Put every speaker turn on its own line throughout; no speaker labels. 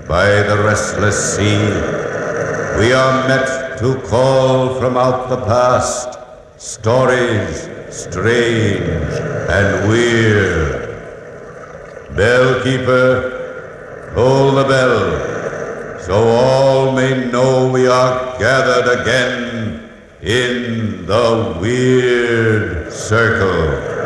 by the restless sea, we are met to call from out the past stories strange and weird. Bellkeeper, toll the bell, so all may know we are gathered again in the Weird Circle.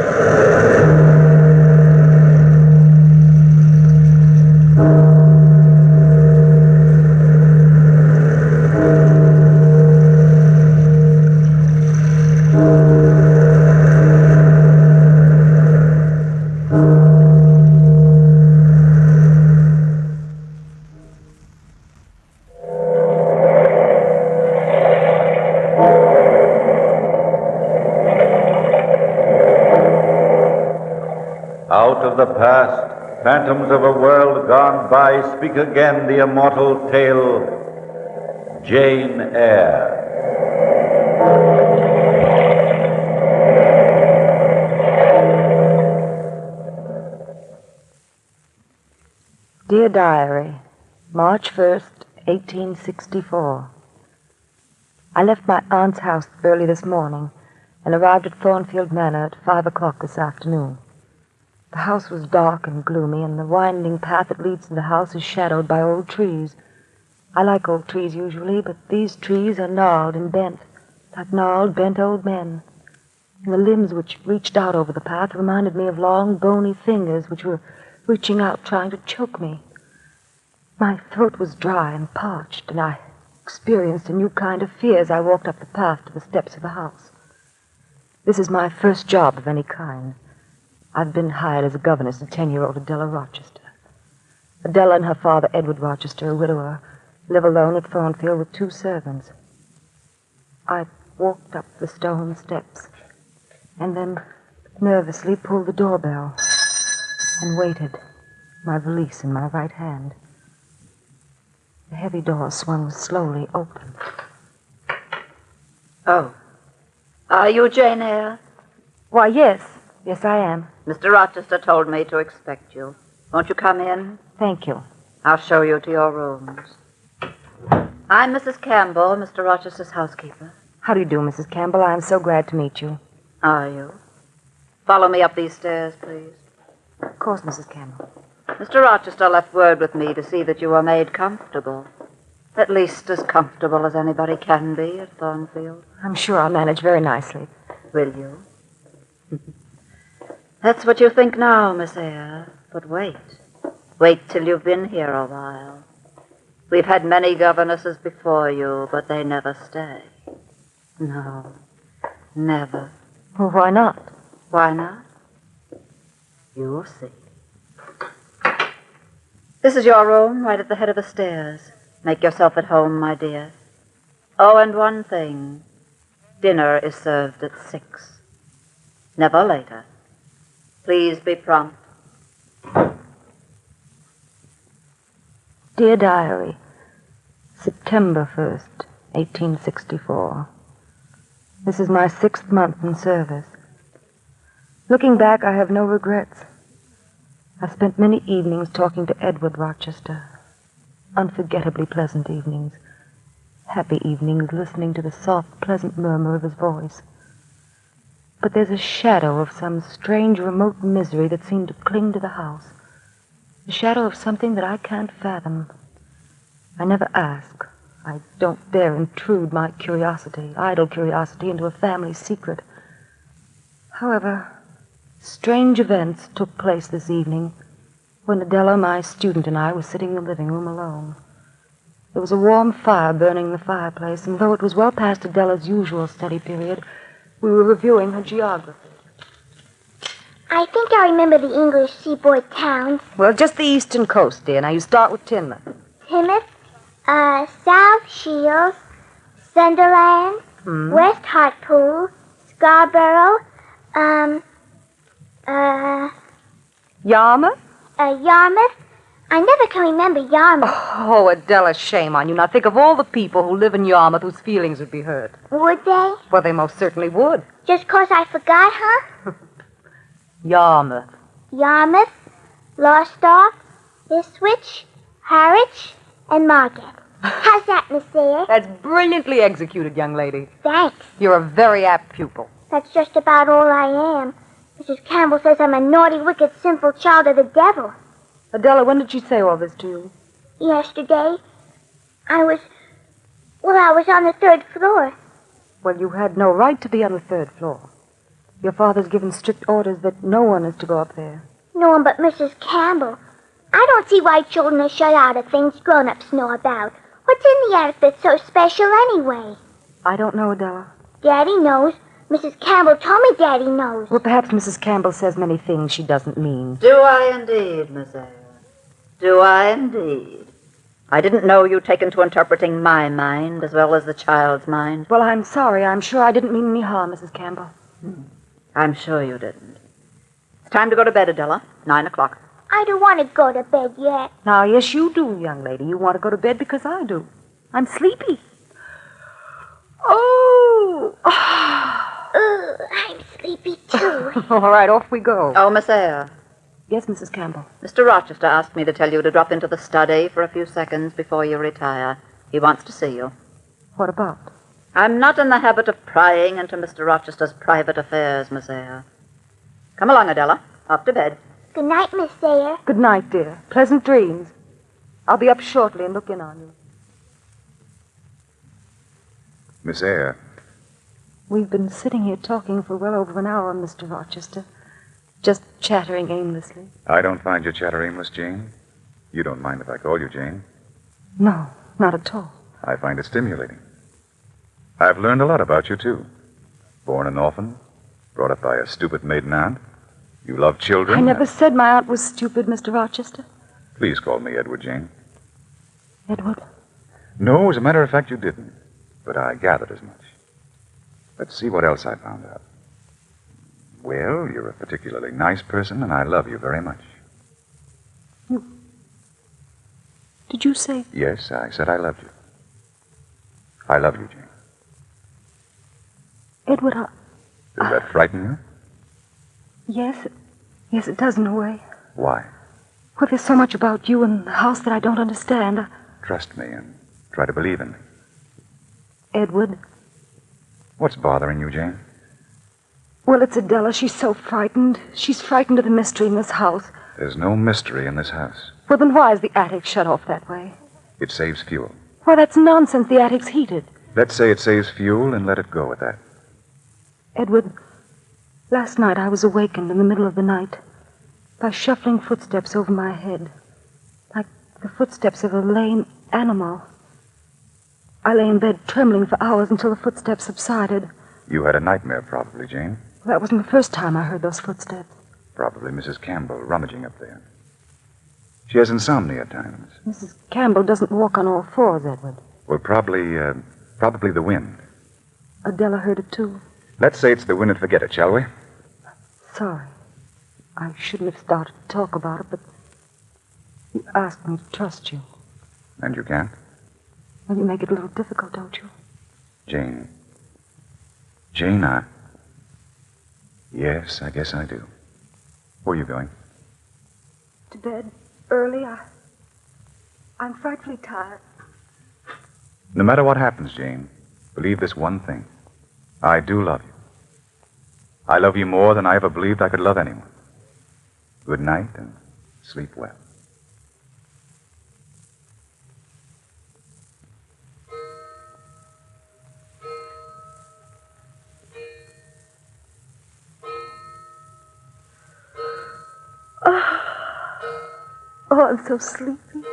Out of the past, phantoms of a world gone by, speak again the immortal tale, Jane Eyre.
Dear Diary, March 1st, 1864. I left my aunt's house early this morning and arrived at Thornfield Manor at 5 o'clock this afternoon. The house was dark and gloomy, and the winding path that leads to the house is shadowed by old trees. I like old trees usually, but these trees are gnarled and bent, like gnarled, bent old men. And the limbs which reached out over the path reminded me of long, bony fingers which were reaching out, trying to choke me. My throat was dry and parched, and I experienced a new kind of fear as I walked up the path to the steps of the house. This is my first job of any kind. I've been hired as a governess to 10-year-old Adela Rochester. Adela and her father, Edward Rochester, a widower, live alone at Thornfield with 2 servants. I walked up the stone steps and then nervously pulled the doorbell and waited, my valise in my right hand. The heavy door swung slowly open.
Oh. Are you Jane Eyre?
Why, yes. Yes, I am.
Mr. Rochester told me to expect you. Won't you come in?
Thank you.
I'll show you to your rooms. I'm Mrs. Campbell, Mr. Rochester's housekeeper.
How do you do, Mrs. Campbell? I am so glad to meet you.
Are you? Follow me up these stairs, please.
Of course, Mrs. Campbell.
Mr. Rochester left word with me to see that you were made comfortable. At least as comfortable as anybody can be at Thornfield.
I'm sure I'll manage very nicely.
Will you? That's what you think now, Miss Eyre. But wait. Wait till you've been here a while. We've had many governesses before you, but they never stay. No, never.
Well, why not?
Why not? You'll see. This is your room, right at the head of the stairs. Make yourself at home, my dear. Oh, and one thing. Dinner is served at 6. Never later. Please be prompt.
Dear Diary, September 1st, 1864. This is my 6th month in service. Looking back, I have no regrets. I spent many evenings talking to Edward Rochester. Unforgettably pleasant evenings. Happy evenings listening to the soft, pleasant murmur of his voice. But there's a shadow of some strange, remote misery that seemed to cling to the house. The shadow of something that I can't fathom. I never ask. I don't dare intrude my curiosity, idle curiosity, into a family secret. However, strange events took place this evening when Adela, my student, and I were sitting in the living room alone. There was a warm fire burning in the fireplace, and though it was well past Adela's usual study period, we were reviewing her geography.
I think I remember the English seaboard towns.
Well, just the eastern coast, dear. Now, you start with Teignmouth.
Teignmouth, South Shields, Sunderland, West Hartpool, Scarborough,
Yarmouth?
Yarmouth. I never can remember Yarmouth.
Oh, Adela, shame on you. Now, think of all the people who live in Yarmouth whose feelings would be hurt.
Would they?
Well, they most certainly would.
Just 'cause I forgot, huh?
Yarmouth.
Yarmouth, Lowestoft, Ipswich, Harwich and Market. How's that, Miss Eyre?
That's brilliantly executed, young lady.
Thanks.
You're a very apt pupil.
That's just about all I am. Mrs. Campbell says I'm a naughty, wicked, sinful child of the devil.
Adela, when did she say all this to you?
Yesterday, I was on the 3rd floor.
Well, you had no right to be on the 3rd floor. Your father's given strict orders that no one is to go up there.
No one but Mrs. Campbell. I don't see why children are shut out of things grown-ups know about. What's in the attic that's so special anyway?
I don't know, Adela.
Daddy knows. Mrs. Campbell told me Daddy knows.
Well, perhaps Mrs. Campbell says many things she doesn't mean.
Do I indeed, Miss Eyre? Do I indeed? I didn't know you'd taken to interpreting my mind as well as the child's mind.
Well, I'm sorry. I'm sure I didn't mean any harm, Mrs. Campbell.
I'm sure you didn't. It's time to go to bed, Adela. 9 o'clock.
I don't want to go to bed yet.
Now, yes, you do, young lady. You want to go to bed because I do. I'm sleepy. Oh!
I'm sleepy too.
All right, off we go.
Oh, Miss Eyre.
Yes, Mrs. Campbell.
Mr. Rochester asked me to tell you to drop into the study for a few seconds before you retire. He wants to see you.
What about?
I'm not in the habit of prying into Mr. Rochester's private affairs, Miss Eyre. Come along, Adela. Off to bed.
Good night, Miss Eyre.
Good night, dear. Pleasant dreams. I'll be up shortly and look in on you.
Miss Eyre,
We've been sitting here talking for well over an hour, Mr. Rochester. Just chattering aimlessly.
I don't find your chatter aimless, Jane. You don't mind if I call you Jane.
No, not at all.
I find it stimulating. I've learned a lot about you, too. Born an orphan, brought up by a stupid maiden aunt. You love children.
I never said my aunt was stupid, Mr. Rochester.
Please call me Edward, Jane.
Edward?
No, as a matter of fact, you didn't. But I gathered as much. Let's see what else I found out. Well, you're a particularly nice person, and I love you very much.
Did you say?
Yes, I said I loved you. I love you, Jane.
Edward,
Does that frighten you?
Yes. Yes, it does in a way.
Why?
Well, there's so much about you and the house that I don't understand.
Trust me and try to believe in me.
Edward?
What's bothering you, Jane?
Well, it's Adela. She's so frightened. She's frightened of the mystery in this house.
There's no mystery in this house.
Well, then why is the attic shut off that way?
It saves fuel.
Why, that's nonsense. The attic's heated.
Let's say it saves fuel and let it go at that.
Edward, last night I was awakened in the middle of the night by shuffling footsteps over my head, like the footsteps of a lame animal. I lay in bed trembling for hours until the footsteps subsided.
You had a nightmare, probably, Jane.
That wasn't the first time I heard those footsteps.
Probably Mrs. Campbell rummaging up there. She has insomnia at times.
Mrs. Campbell doesn't walk on all fours, Edward.
Well, probably the wind.
Adela heard it, too.
Let's say it's the wind and forget it, shall we?
Sorry. I shouldn't have started to talk about it, but you asked me to trust you.
And you can't?
Well, you make it a little difficult, don't you?
Jane, Yes, I guess I do. Where are you going?
To bed early. I'm frightfully tired.
No matter what happens, Jane, believe this one thing. I do love you. I love you more than I ever believed I could love anyone. Good night and sleep well.
Oh, I'm so sleepy.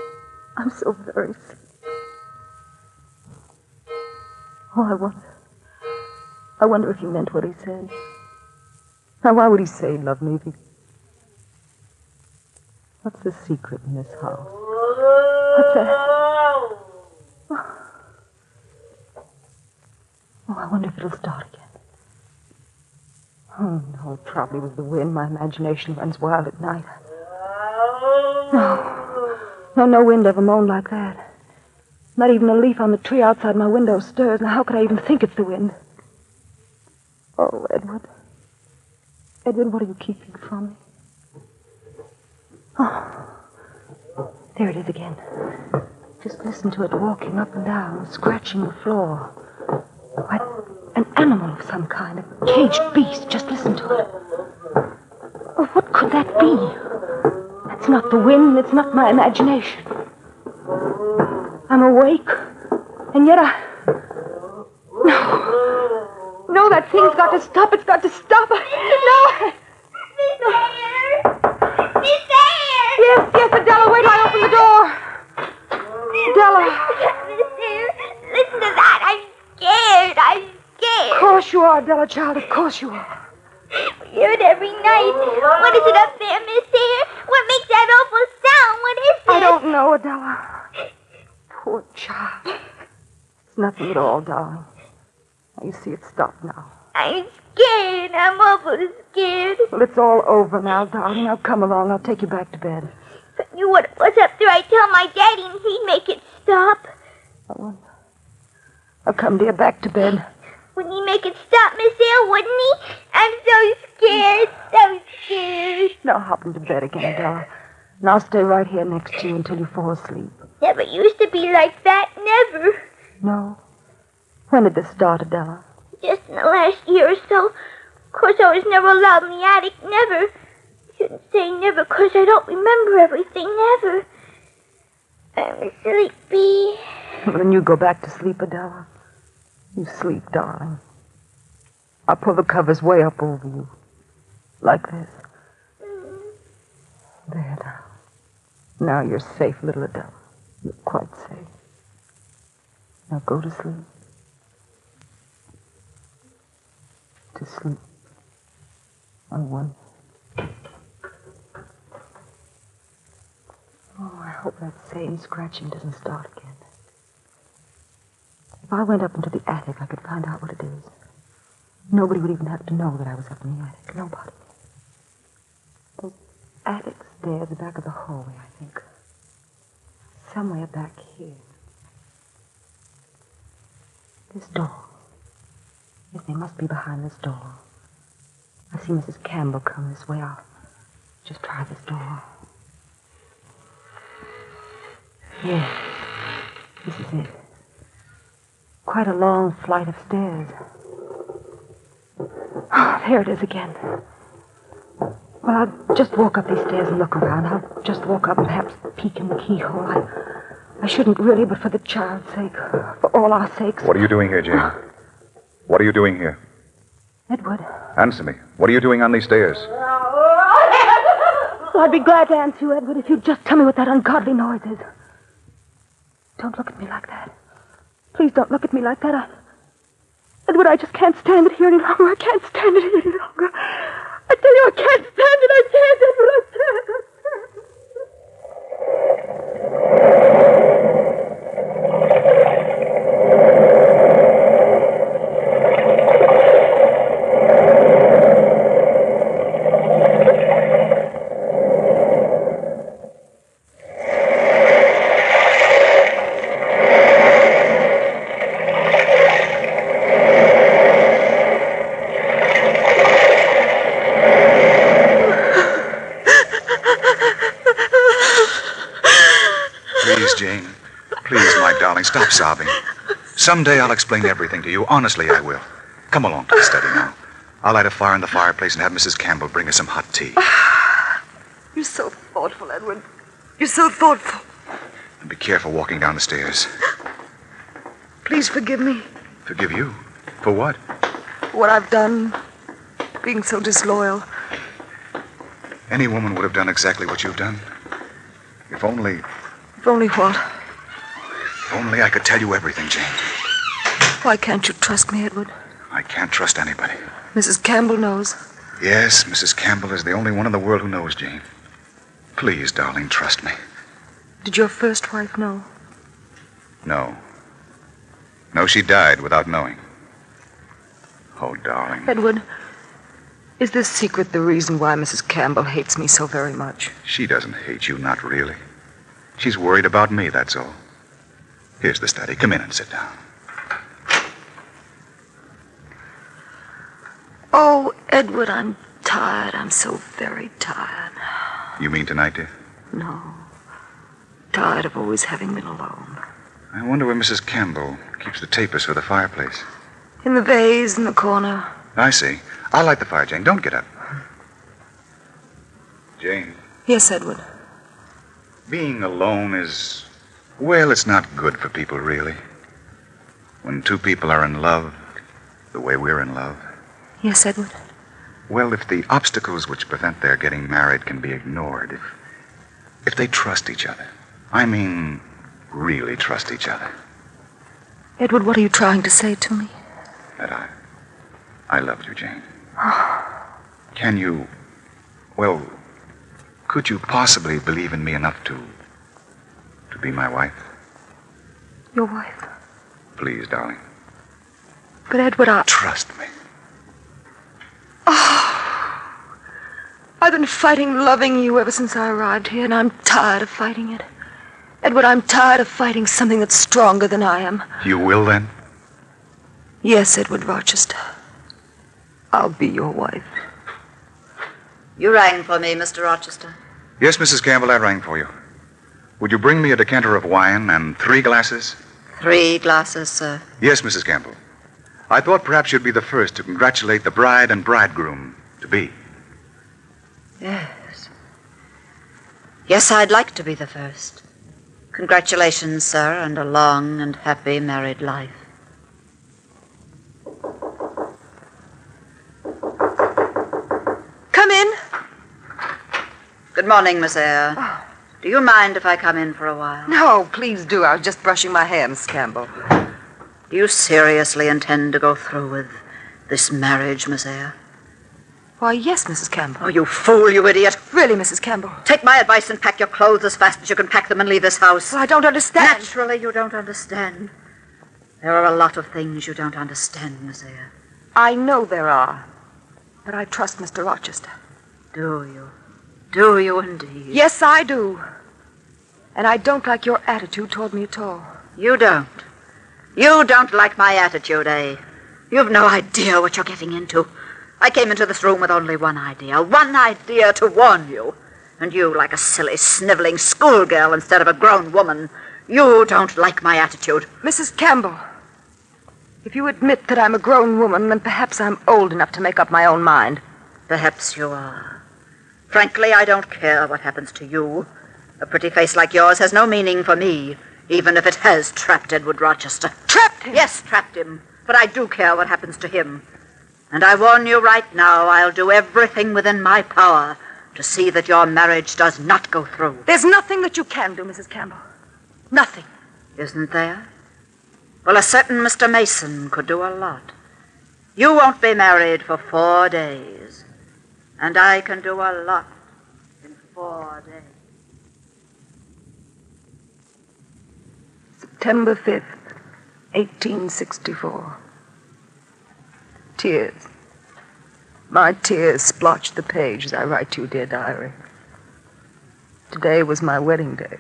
I'm so very sleepy. Oh, I wonder if he meant what he said. Now, why would he say he loved me if he... What's the secret in this house? What's that? Oh, I wonder if it'll start again. Oh, no, it probably was the wind. My imagination runs wild at night. No wind ever moaned like that. Not even a leaf on the tree outside my window stirs. Now, how could I even think it's the wind? Oh, Edward. Edward, what are you keeping from me? Oh. There it is again. Just listen to it walking up and down, scratching the floor. Like an animal of some kind, a caged beast. Just listen to it. Oh, what could that be? That's not the wind. It's not my imagination. I'm awake, and yet No, that thing's got to stop. It's got to stop. No.
Miss Eyre! Miss Eyre!
Yes, Adela, wait till I open the door. Adela.
Miss Eyre, listen to that. I'm scared.
Of course you are, Adela, child. Of course you are.
We hear it every night. What is it up there, Miss Eyre? What makes that awful sound? What is it?
I don't know, Adela. Poor child. It's nothing at all, darling. You see, it's stopped now.
I'm scared. I'm awful scared.
Well, it's all over now, darling. Now come along. I'll take you back to bed.
If I knew what it was up there, I'd tell my daddy and he'd make it stop.
I'll come, dear, back to bed.
Wouldn't he make it stop, Miss Eyre, wouldn't he? I'm so scared.
Now hop into bed again, Adela. And I'll stay right here next to you until you fall asleep.
Never used to be like that, never.
No? When did this start, Adela?
Just in the last year or so. Of course, I was never allowed in the attic, never. I shouldn't say never, because I don't remember everything, never. I'm sleepy.
Well, then you go back to sleep, Adela. You sleep, darling. I'll pull the covers way up over you. Like this. There now. Now you're safe, little Adela. You're quite safe. Now go to sleep. To sleep. I wonder. Oh, I hope that same scratching doesn't start again. If I went up into the attic, I could find out what it is. Nobody would even have to know that I was up in the attic. Nobody. Those attic stairs, the back of the hallway, I think. Somewhere back here. This door. Yes, they must be behind this door. I see Mrs. Campbell come this way. I'll just try this door. Yes, this is it. Quite a long flight of stairs. Oh, there it is again. Well, I'll just walk up these stairs and look around. I'll just walk up and perhaps peek in the keyhole. I shouldn't really, but for the child's sake, for all our sakes.
What are you doing here, Jane? What are you doing here?
Edward.
Answer me. What are you doing on these stairs?
Well, I'd be glad to answer you, Edward, if you'd just tell me what that ungodly noise is. Don't look at me like that. Please don't look at me like that. Edward, I just can't stand it here any longer. I can't stand it here any longer. I tell you, I can't stand it. I can't, Edward. I can't.
Stop sobbing. Someday I'll explain everything to you. Honestly, I will. Come along to the study now. I'll light a fire in the fireplace and have Mrs. Campbell bring us some hot tea.
You're so thoughtful, Edward. You're so thoughtful.
And be careful walking down the stairs.
Please forgive me.
Forgive you? For what?
What I've done. Being so disloyal.
Any woman would have done exactly what you've done. If only...
If only what?
If only I could tell you everything, Jane.
Why can't you trust me, Edward?
I can't trust anybody.
Mrs. Campbell knows.
Yes, Mrs. Campbell is the only one in the world who knows, Jane. Please, darling, trust me.
Did your first wife know?
No. No, she died without knowing. Oh, darling.
Edward, is this secret the reason why Mrs. Campbell hates me so very much?
She doesn't hate you, not really. She's worried about me, that's all. Here's the study. Come in and sit down.
Oh, Edward, I'm tired. I'm so very tired.
You mean tonight, dear?
No. tired of always having been alone.
I wonder where Mrs. Campbell keeps the tapers for the fireplace.
In the vase in the corner.
I see. I'll light the fire, Jane. Don't get up. Jane,
Yes, Edward.
being alone is... well, it's not good for people, really. When two people are in love, the way we're in love,
Yes, Edward.
well, if the obstacles which prevent their getting married can be ignored, if they trust each other, I mean, really trust each other,
Edward, what are you trying to say to me?
that I love you, Jane. Can you, well, could you possibly believe in me enough to be my wife?
Your wife?
Please, darling.
But Edward,
Trust me.
I've been fighting loving you ever since I arrived here, and I'm tired of fighting it. Edward, I'm tired of fighting something that's stronger than I am.
You will, then?
Yes, Edward Rochester. I'll be your wife.
You rang for me, Mr. Rochester.
Yes, Mrs. Campbell, I rang for you. Would you bring me a decanter of wine and 3 glasses?
3 glasses, sir.
Yes, Mrs. Campbell. I thought perhaps you'd be the first to congratulate the bride and bridegroom to be.
Yes. Yes, I'd like to be the first. Congratulations, sir, and a long and happy married life.
Come in.
Good morning, Miss Eyre. Do you mind if I come in for a while?
No, please do. I was just brushing my hair, Miss Campbell.
Do you seriously intend to go through with this marriage, Miss Eyre?
Why, yes, Mrs. Campbell.
Oh, you fool, you idiot.
Really, Mrs. Campbell?
Take my advice and pack your clothes as fast as you can pack them and leave this house.
Well, I don't understand.
Naturally, you don't understand. There are a lot of things you don't understand, Miss Eyre.
I know there are. But I trust Mr. Rochester.
Do you? Do you indeed?
Yes, I do. And I don't like your attitude toward me at all.
You don't. You don't like my attitude, eh? You've no idea what you're getting into. I came into this room with only one idea to warn you. And you, like a silly, sniveling schoolgirl instead of a grown woman, you don't like my attitude.
Mrs. Campbell, if you admit that I'm a grown woman, then perhaps I'm old enough to make up my own mind.
Perhaps you are. Frankly, I don't care what happens to you. A pretty face like yours has no meaning for me, even if it has trapped Edward Rochester.
Trapped him?
Yes, trapped him. But I do care what happens to him. And I warn you right now, I'll do everything within my power to see that your marriage does not go through.
There's nothing that you can do, Mrs. Campbell. Nothing.
Isn't there? Well, a certain Mr. Mason could do a lot. You won't be married for 4 days. And I can do a lot in 4 days.
September 5th, 1864. Tears. My tears splotch the page as I write to you, dear diary. Today was my wedding day.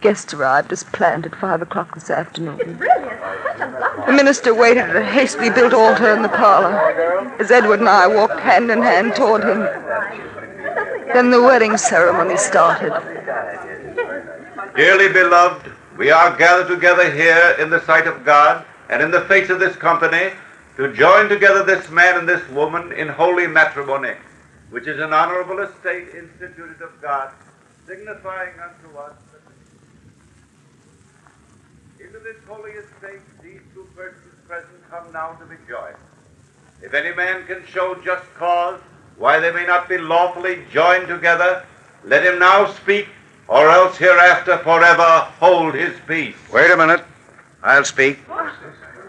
Guests arrived as planned at 5 o'clock this afternoon. The minister waited at a hastily built altar in the parlor as Edward and I walked hand in hand toward him. Then the wedding ceremony started.
Dearly beloved, we are gathered together here in the sight of God and in the face of this company to join together this man and this woman in holy matrimony, which is an honorable estate instituted of God, signifying unto us that into this holy estate these 2 persons present come now to be joined. If any man can show just cause why they may not be lawfully joined together, let him now speak, or else hereafter forever hold his peace.
Wait a minute. I'll speak.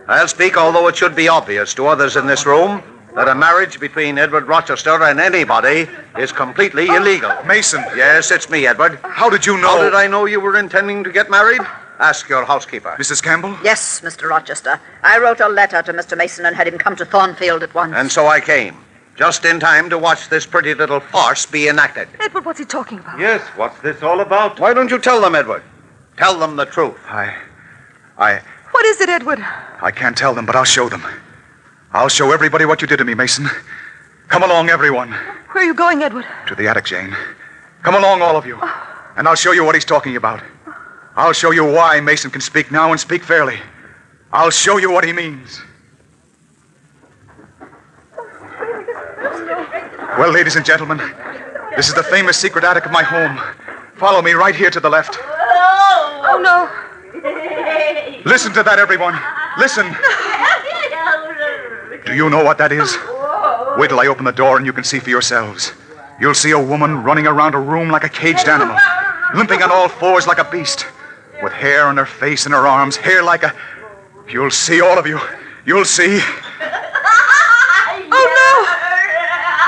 I'll speak, although it should be obvious to others in this room that a marriage between Edward Rochester and anybody is completely illegal.
Mason.
Yes, it's me, Edward.
How did you know?
How did I know you were intending to get married? Ask your housekeeper.
Mrs. Campbell?
Yes, Mr. Rochester. I wrote a letter to Mr. Mason and had him come to Thornfield at once.
And so I came, just in time to watch this pretty little farce be enacted.
Edward, what's he talking about?
Yes, what's this all about?
Why don't you tell them, Edward? Tell them the truth.
What is it, Edward?
I can't tell them, but I'll show them. I'll show everybody what you did to me, Mason. Come along, everyone.
Where are you going, Edward?
To the attic, Jane. Come along, all of you. And I'll show you what he's talking about. I'll show you why Mason can speak now and speak fairly. I'll show you what he means. Well, ladies and gentlemen, this is the famous secret attic of my home. Follow me right here to the left.
Oh, no.
Listen to that, everyone. Listen. Do you know what that is? Wait till I open the door and you can see for yourselves. You'll see a woman running around a room like a caged animal, limping on all fours like a beast, with hair on her face and her arms, hair like a... You'll see, all of you. You'll see.
Oh,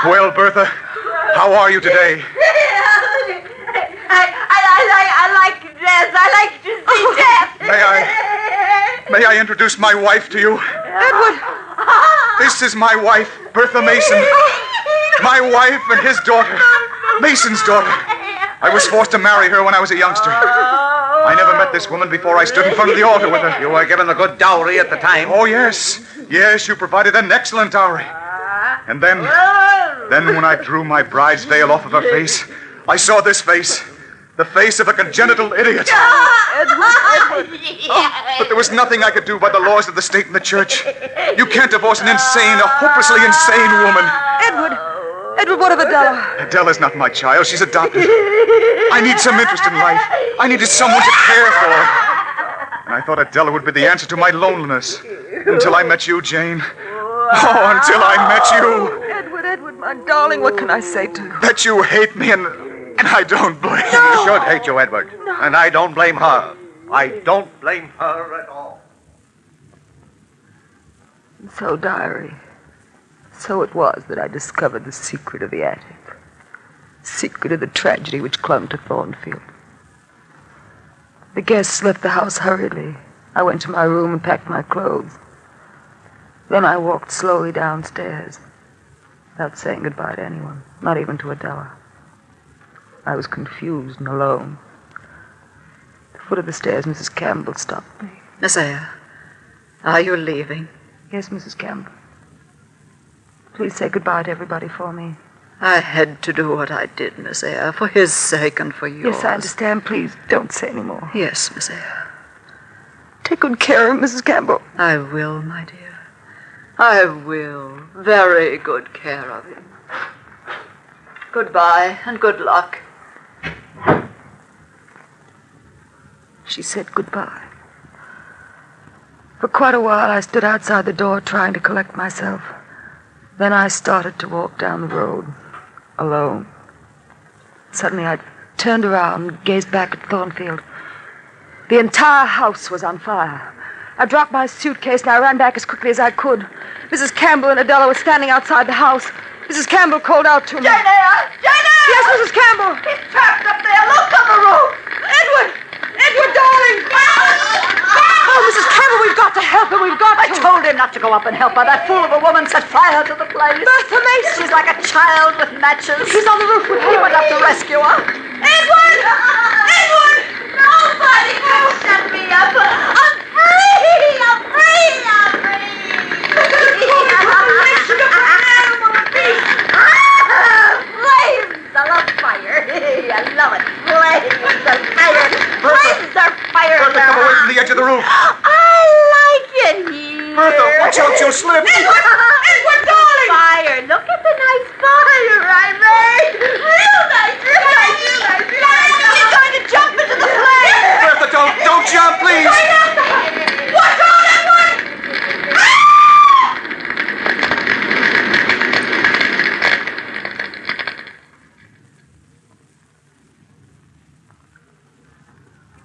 no.
Well, Bertha, how are you today?
I like to dance. I like to see death.
May I introduce my wife to you?
Edward.
This is my wife, Bertha Mason. My wife and his daughter, Mason's daughter. I was forced to marry her when I was a youngster. I never met this woman before I stood in front of the altar with her.
You were given a good dowry at the time.
Oh, yes. Yes, you provided an excellent dowry. And then when I drew my bride's veil off of her face, I saw this face. The face of a congenital idiot.
Edward.
But there was nothing I could do by the laws of the state and the church. You can't divorce an insane, a hopelessly insane woman.
Edward, what of Adela?
Adela's not my child. She's adopted. I need some interest in life. I needed someone to care for. And I thought Adela would be the answer to my loneliness. Until I met you, Jane. Oh, until I met you.
Edward, my darling, what can I say to you?
That you hate me and I don't blame you.
She should hate you, Edward. No. And I don't blame her. I don't blame her at all.
So, diary, so it was that I discovered the secret of the attic. Secret of the tragedy which clung to Thornfield. The guests left the house hurriedly. I went to my room and packed my clothes. Then I walked slowly downstairs, without saying goodbye to anyone, not even to Adela. I was confused and alone. At the foot of the stairs, Mrs. Campbell stopped me.
Miss Eyre, are you leaving?
Yes, Mrs. Campbell. Please say goodbye to everybody for me.
I had to do what I did, Miss Eyre, for his sake and for yours.
Yes, I understand. Please don't say any more.
Yes, Miss Eyre.
Take good care of Mrs. Campbell.
I will, my dear. I will. Very good care of him. Goodbye and good luck.
She said goodbye. For quite a while, I stood outside the door trying to collect myself. Then I started to walk down the road, alone. Suddenly, I turned around and gazed back at Thornfield. The entire house was on fire. I dropped my suitcase and I ran back as quickly as I could. Mrs. Campbell and Adela were standing outside the house. Mrs. Campbell called out to me.
Jane Eyre!
Yes, Mrs. Campbell!
He's trapped up there! Look on the roof!
Edward, darling! Oh, Mrs. Campbell, we've got to help her. We've got to.
I told him not to go up and help her. That fool of a woman set fire to the place.
Bertha Mason!
She's like a child with matches.
She's on the roof with her.
He went up to rescue her.
Edward! Nobody can shut me up! I'm free! I'm free! I'm free! Flames! I love fire! I love it! Flames are fire! Flames are fire!
Bertha, come away from the edge of the roof.
I like it here!
Bertha, watch out, you'll slip.
Edward, darling! Fire! Look at the nice fire I made! Real nice! Real nice! Real nice! Real nice! He's going to jump into the flames!
Bertha, don't jump, please.
Watch out, Edward!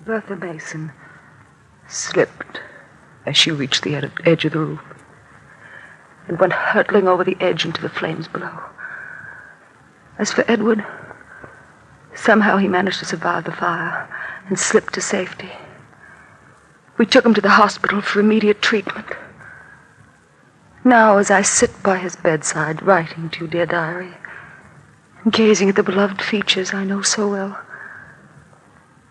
Bertha Mason slipped as she reached the edge of the roof and went hurtling over the edge into the flames below. As for Edward, somehow he managed to survive the fire and slipped to safety. We took him to the hospital for immediate treatment. Now, as I sit by his bedside, writing to you, dear diary, and gazing at the beloved features I know so well,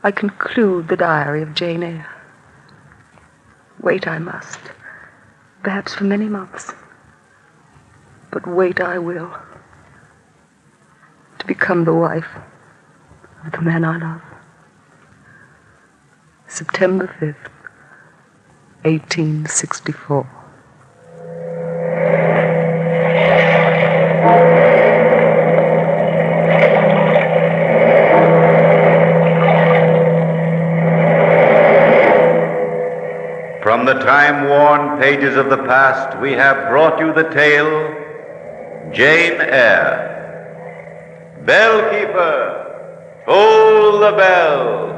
I conclude the diary of Jane Eyre. Wait I must, perhaps for many months, but wait I will, to become the wife of the man I love.
September 5th, 1864.
From the time-worn pages of the past, we have brought you the tale, Jane Eyre. Bellkeeper, toll the bell.